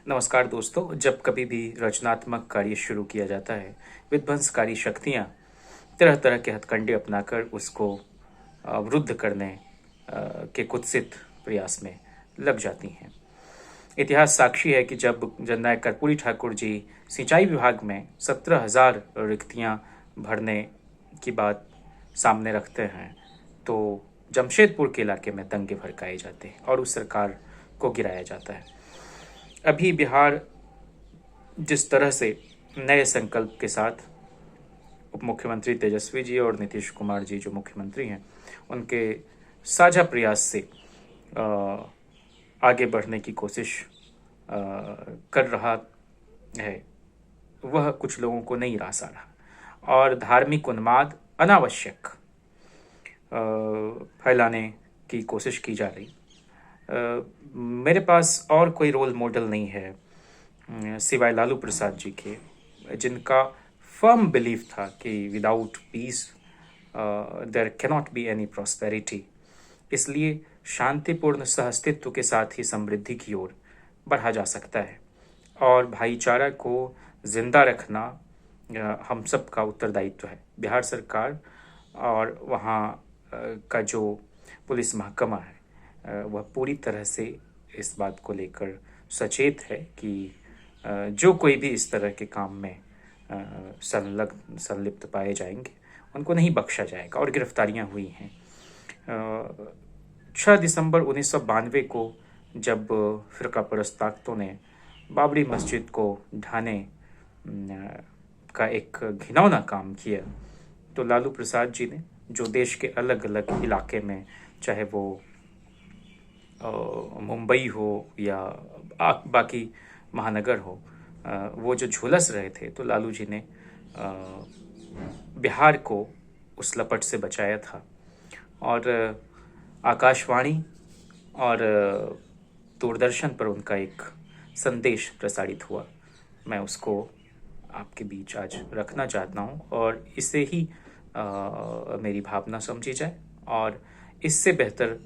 नमस्कार दोस्तों। जब कभी भी रचनात्मक कार्य शुरू किया जाता है, विध्वंसकारी शक्तियाँ तरह तरह के हथकंडे अपनाकर उसको अवरुद्ध करने के कुत्सित प्रयास में लग जाती हैं। इतिहास साक्षी है कि जब जननायक कर्पूरी ठाकुर जी सिंचाई विभाग में 17,000 रिक्तियाँ भरने की बात सामने रखते हैं, तो जमशेदपुर के इलाके में दंगे भड़काए जाते हैं और उस सरकार को गिराया जाता है। अभी बिहार जिस तरह से नए संकल्प के साथ उप मुख्यमंत्री तेजस्वी जी और नीतीश कुमार जी जो मुख्यमंत्री हैं, उनके साझा प्रयास से आगे बढ़ने की कोशिश कर रहा है, वह कुछ लोगों को नहीं रास आ रहा और धार्मिक उन्माद अनावश्यक फैलाने की कोशिश की जा रही। मेरे पास और कोई रोल मॉडल नहीं है सिवाय लालू प्रसाद जी के, जिनका फर्म बिलीफ था कि without peace there cannot be any prosperity. इसलिए शांतिपूर्ण सहअस्तित्व के साथ ही समृद्धि की ओर बढ़ा जा सकता है और भाईचारा को जिंदा रखना हम सब का उत्तरदायित्व है। बिहार सरकार और वहाँ का जो पुलिस महकमा है वह पूरी तरह से इस बात को लेकर सचेत है कि जो कोई भी इस तरह के काम में संलिप्त पाए जाएंगे उनको नहीं बख्शा जाएगा और गिरफ्तारियां हुई हैं। 6 दिसंबर 1992 को जब फिरका परस्त ताकतों ने बाबरी मस्जिद को ढाने का एक घिनौना काम किया, तो लालू प्रसाद जी ने जो देश के अलग अलग इलाके में, चाहे वो मुंबई हो या बाकी महानगर हो, वो जो झुलस रहे थे, तो लालू जी ने बिहार को उस लपट से बचाया था और आकाशवाणी और दूरदर्शन पर उनका एक संदेश प्रसारित हुआ। मैं उसको आपके बीच आज रखना चाहता हूँ और इसे ही मेरी भावना समझी जाए और इससे बेहतर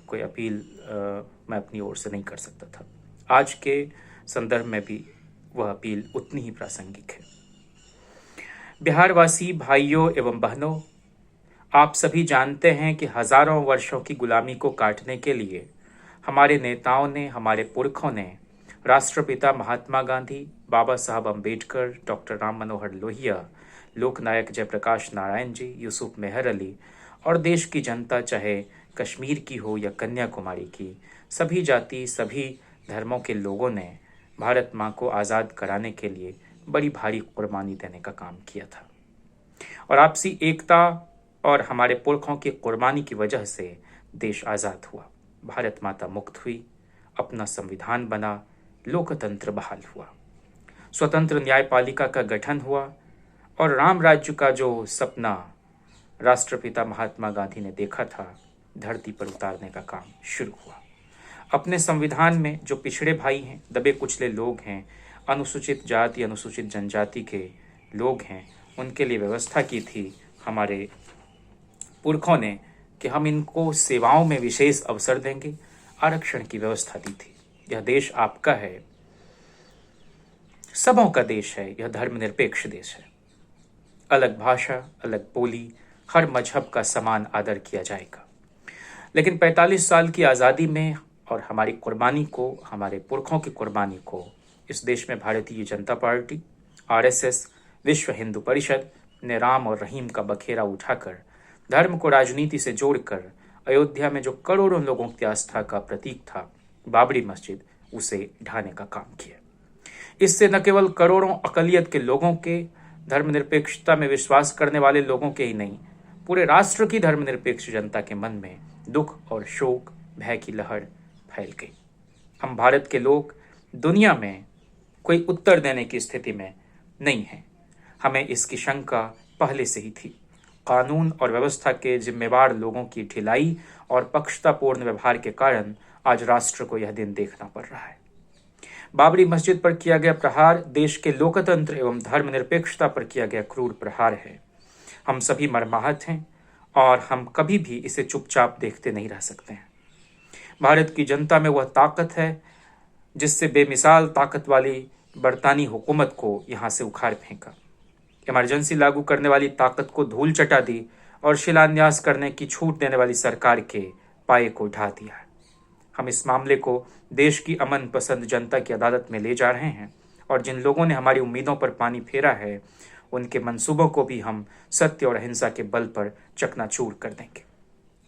कोई अपील मैं अपनी ओर से नहीं कर सकता था। आज के संदर्भ में भी वह अपील उतनी ही प्रासंगिक है। बिहारवासी भाइयों एवं बहनों, आप सभी जानते हैं कि हजारों वर्षों की गुलामी को काटने के लिए हमारे नेताओं ने, हमारे पुरखों ने राष्ट्रपिता महात्मा गांधी, बाबा साहब अम्बेडकर, डॉक्टर राम मनोहर लोहिया, लोकनायक जयप्रकाश नारायण जी, यूसुफ मेहर अली और देश की जनता, चाहे कश्मीर की हो या कन्याकुमारी की, सभी जाति, सभी धर्मों के लोगों ने भारत माँ को आज़ाद कराने के लिए बड़ी भारी कुर्बानी देने का काम किया था और आपसी एकता और हमारे पुरखों की कुर्बानी की वजह से देश आज़ाद हुआ, भारत माता मुक्त हुई, अपना संविधान बना, लोकतंत्र बहाल हुआ, स्वतंत्र न्यायपालिका का गठन हुआ और राम राज्य का जो सपना राष्ट्रपिता महात्मा गांधी ने देखा था, धरती पर उतारने का काम शुरू हुआ। अपने संविधान में जो पिछड़े भाई हैं, दबे कुचले लोग हैं, अनुसूचित जाति, अनुसूचित जनजाति के लोग हैं, उनके लिए व्यवस्था की थी हमारे पुरखों ने कि हम इनको सेवाओं में विशेष अवसर देंगे, आरक्षण की व्यवस्था दी थी। यह देश आपका है, सबों का देश है, यह धर्मनिरपेक्ष देश है। अलग भाषा, अलग बोली, हर मजहब का समान आदर किया जाएगा। लेकिन 45 साल की आज़ादी में और हमारी कुर्बानी को, हमारे पुरखों की कुर्बानी को इस देश में भारतीय जनता पार्टी, आरएसएस, विश्व हिंदू परिषद ने राम और रहीम का बखेरा उठाकर धर्म को राजनीति से जोड़कर अयोध्या में जो करोड़ों लोगों की आस्था का प्रतीक था बाबरी मस्जिद, उसे ढाने का काम किया। इससे न केवल करोड़ों अकलियत के लोगों के, धर्मनिरपेक्षता में विश्वास करने वाले लोगों के ही नहीं, पूरे राष्ट्र की धर्मनिरपेक्ष जनता के मन में दुख और शोक, भय की लहर फैल गई। हम भारत के लोग दुनिया में कोई उत्तर देने की स्थिति में नहीं हैं। हमें इसकी शंका पहले से ही थी। कानून और व्यवस्था के जिम्मेवार लोगों की ढिलाई और पक्षतापूर्ण व्यवहार के कारण आज राष्ट्र को यह दिन देखना पड़ रहा है। बाबरी मस्जिद पर किया गया प्रहार देश के लोकतंत्र एवं धर्मनिरपेक्षता पर किया गया क्रूर प्रहार है। हम सभी मर्माहत हैं और हम कभी भी इसे चुपचाप देखते नहीं रह सकते हैं। भारत की जनता में वह ताकत है जिससे बेमिसाल ताकत वाली बरतानी हुकूमत को यहाँ से उखाड़ फेंका, इमरजेंसी लागू करने वाली ताकत को धूल चटा दी और शिलान्यास करने की छूट देने वाली सरकार के पाये को ढा दिया। हम इस मामले को देश की अमन पसंद जनता की अदालत में ले जा रहे हैं और जिन लोगों ने हमारी उम्मीदों पर पानी फेरा है उनके मंसूबों को भी हम सत्य और अहिंसा के बल पर चकनाचूर कर देंगे।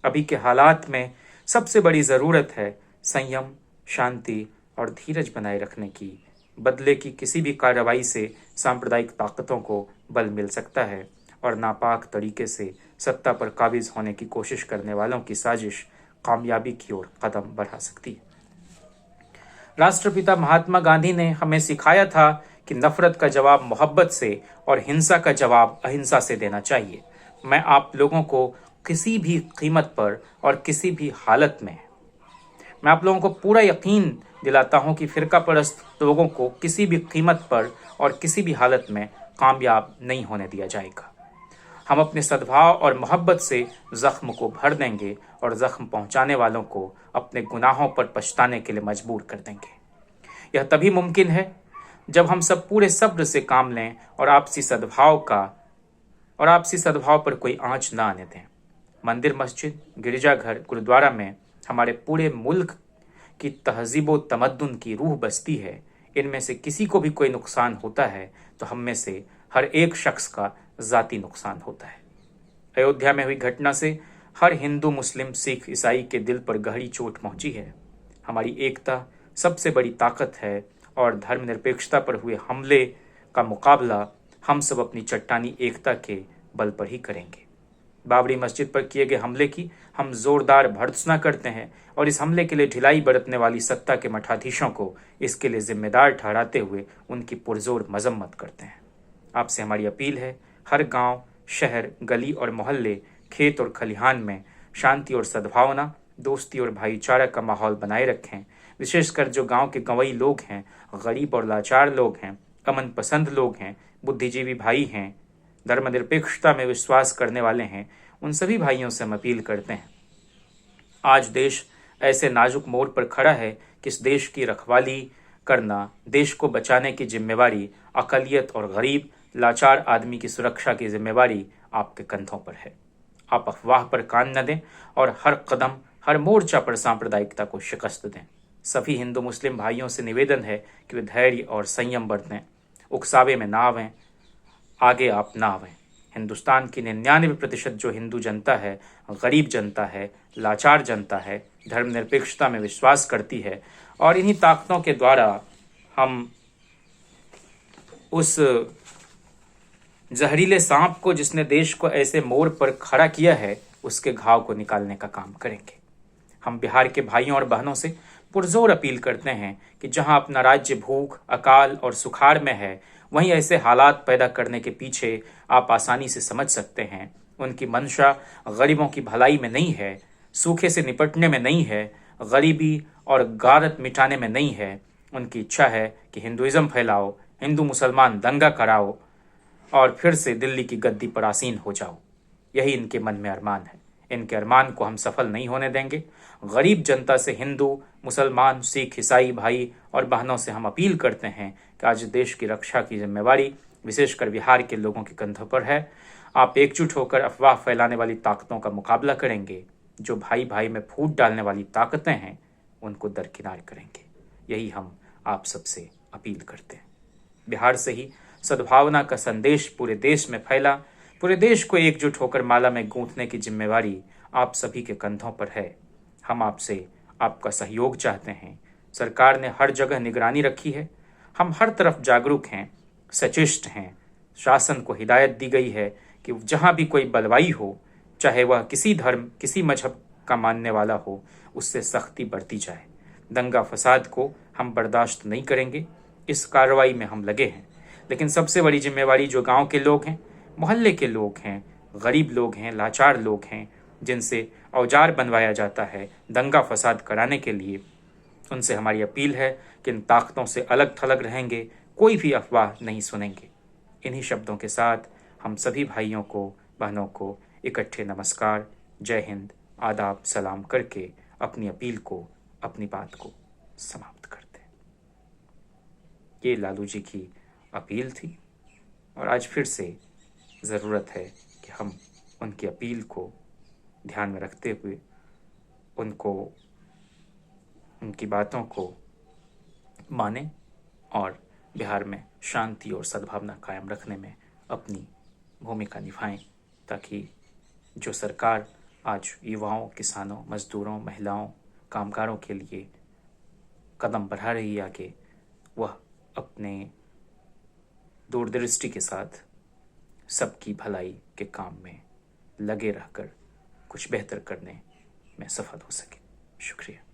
अभी के हालात में सबसे बड़ी ज़रूरत है संयम, शांति और धीरज बनाए रखने की। बदले की किसी भी कार्रवाई से सांप्रदायिक ताकतों को बल मिल सकता है और नापाक तरीके से सत्ता पर काबिज होने की कोशिश करने वालों की साजिश कामयाबी की ओर कदम बढ़ा सकती है। राष्ट्रपिता महात्मा गांधी ने हमें सिखाया था कि नफरत का जवाब मोहब्बत से और हिंसा का जवाब अहिंसा से देना चाहिए। मैं आप लोगों को किसी भी कीमत पर और किसी भी हालत में, मैं आप लोगों को पूरा यकीन दिलाता हूं कि फिरका परस्त लोगों को किसी भी कीमत पर और किसी भी हालत में कामयाब नहीं होने दिया जाएगा। हम अपने सद्भाव और मोहब्बत से जख्म को भर देंगे और जख्म पहुंचाने वालों को अपने गुनाहों पर पछताने के लिए मजबूर कर देंगे। यह तभी मुमकिन है जब हम सब पूरे सब्र से काम लें और आपसी सद्भाव पर कोई आंच ना आने दें। मंदिर, मस्जिद, गिरजाघर, गुरुद्वारा में हमारे पूरे मुल्क की तहजीब तमद्दुन की रूह बसती है। इनमें से किसी को भी कोई नुकसान होता है तो हम में से हर एक शख्स का जाती नुकसान होता है। अयोध्या में हुई घटना से हर हिंदू, मुस्लिम, सिख, ईसाई के दिल पर गहरी चोट पहुंची है। हमारी एकता सबसे बड़ी ताकत है और धर्मनिरपेक्षता पर हुए हमले का मुकाबला हम सब अपनी चट्टानी एकता के बल पर ही करेंगे। बाबरी मस्जिद पर किए गए हमले की हम जोरदार भर्त्सना करते हैं और इस हमले के लिए ढिलाई बरतने वाली सत्ता के मठाधीशों को इसके लिए जिम्मेदार ठहराते हुए उनकी पुरजोर मजम्मत करते हैं। आपसे हमारी अपील है, हर गांव, शहर, गली और मोहल्ले, खेत और खलिहान में शांति और सद्भावना, दोस्ती और भाईचारा का माहौल बनाए रखें। विशेषकर जो गांव के गंवई लोग हैं, गरीब और लाचार लोग हैं, अमन पसंद लोग हैं, बुद्धिजीवी भाई हैं, धर्मनिरपेक्षता में विश्वास करने वाले हैं, उन सभी भाइयों से हम अपील करते हैं। आज देश ऐसे नाजुक मोड़ पर खड़ा है कि इस देश की रखवाली करना, देश को बचाने की जिम्मेवारी, अकलियत और गरीब लाचार आदमी की सुरक्षा की जिम्मेवारी आपके कंधों पर है। आप अफवाह पर कान न दें और हर कदम, हर मोर्चा पर सांप्रदायिकता को शिकस्त दें। सभी हिंदू मुस्लिम भाइयों से निवेदन है कि वे धैर्य और संयम बरतें, उकसावे में ना आवें, आगे आप ना आवें। हिंदुस्तान की 99% जो हिंदू जनता है, गरीब जनता है, लाचार जनता है, धर्मनिरपेक्षता में विश्वास करती है और इन्हीं ताकतों के द्वारा हम उस जहरीले सांप को, जिसने देश को ऐसे मोड़ पर खड़ा किया है, उसके घाव को निकालने का काम करेंगे। हम बिहार के भाइयों और बहनों से पुरजोर अपील करते हैं कि जहां अपना राज्य भूख, अकाल और सुखाड़ में है, वहीं ऐसे हालात पैदा करने के पीछे आप आसानी से समझ सकते हैं उनकी मंशा गरीबों की भलाई में नहीं है, सूखे से निपटने में नहीं है, गरीबी और गारत मिटाने में नहीं है। उनकी इच्छा है कि हिंदुइज्म फैलाओ, हिंदू मुसलमान दंगा कराओ और फिर से दिल्ली की गद्दी पर आसीन हो जाओ। यही इनके मन में अरमान है। इनके अरमान को हम सफल नहीं होने देंगे। गरीब जनता से, हिंदू, मुसलमान, सिख, ईसाई भाई और बहनों से हम अपील करते हैं कि आज देश की रक्षा की जिम्मेवारी विशेषकर बिहार के लोगों के कंधों पर है। आप एकजुट होकर अफवाह फैलाने वाली ताकतों का मुकाबला करेंगे। जो भाई भाई में फूट डालने वाली ताकतें हैं उनको दरकिनार करेंगे। यही हम आप सबसे अपील करते हैं। बिहार से ही सद्भावना का संदेश पूरे देश में फैला। पूरे देश को एकजुट होकर माला में गूंथने की जिम्मेवारी आप सभी के कंधों पर है। हम आपसे आपका सहयोग चाहते हैं। सरकार ने हर जगह निगरानी रखी है। हम हर तरफ जागरूक हैं, सचेष्ट हैं। शासन को हिदायत दी गई है कि जहां भी कोई बलवाई हो, चाहे वह किसी धर्म, किसी मजहब का मानने वाला हो, उससे सख्ती बरती जाए। दंगा फसाद को हम बर्दाश्त नहीं करेंगे। इस कार्रवाई में हम लगे हैं। लेकिन सबसे बड़ी जिम्मेवारी जो गांव के लोग हैं, मोहल्ले के लोग हैं, गरीब लोग हैं, लाचार लोग हैं, जिनसे औजार बनवाया जाता है दंगा फसाद कराने के लिए, उनसे हमारी अपील है कि इन ताकतों से अलग थलग रहेंगे, कोई भी अफवाह नहीं सुनेंगे। इन्हीं शब्दों के साथ हम सभी भाइयों को, बहनों को इकट्ठे नमस्कार, जय हिंद, आदाब, सलाम करके अपनी अपील को, अपनी बात को समाप्त करते हैं। ये लालू जी की अपील थी और आज फिर से ज़रूरत है कि हम उनकी अपील को ध्यान में रखते हुए उनको उनकी बातों को मानें और बिहार में शांति और सद्भावना कायम रखने में अपनी भूमिका निभाएं, ताकि जो सरकार आज युवाओं, किसानों, मजदूरों, महिलाओं, कामगारों के लिए कदम बढ़ा रही है आगे, वह अपने दूरदृष्टि के साथ सबकी भलाई के काम में लगे रहकर कुछ बेहतर करने में सफल हो सके। शुक्रिया।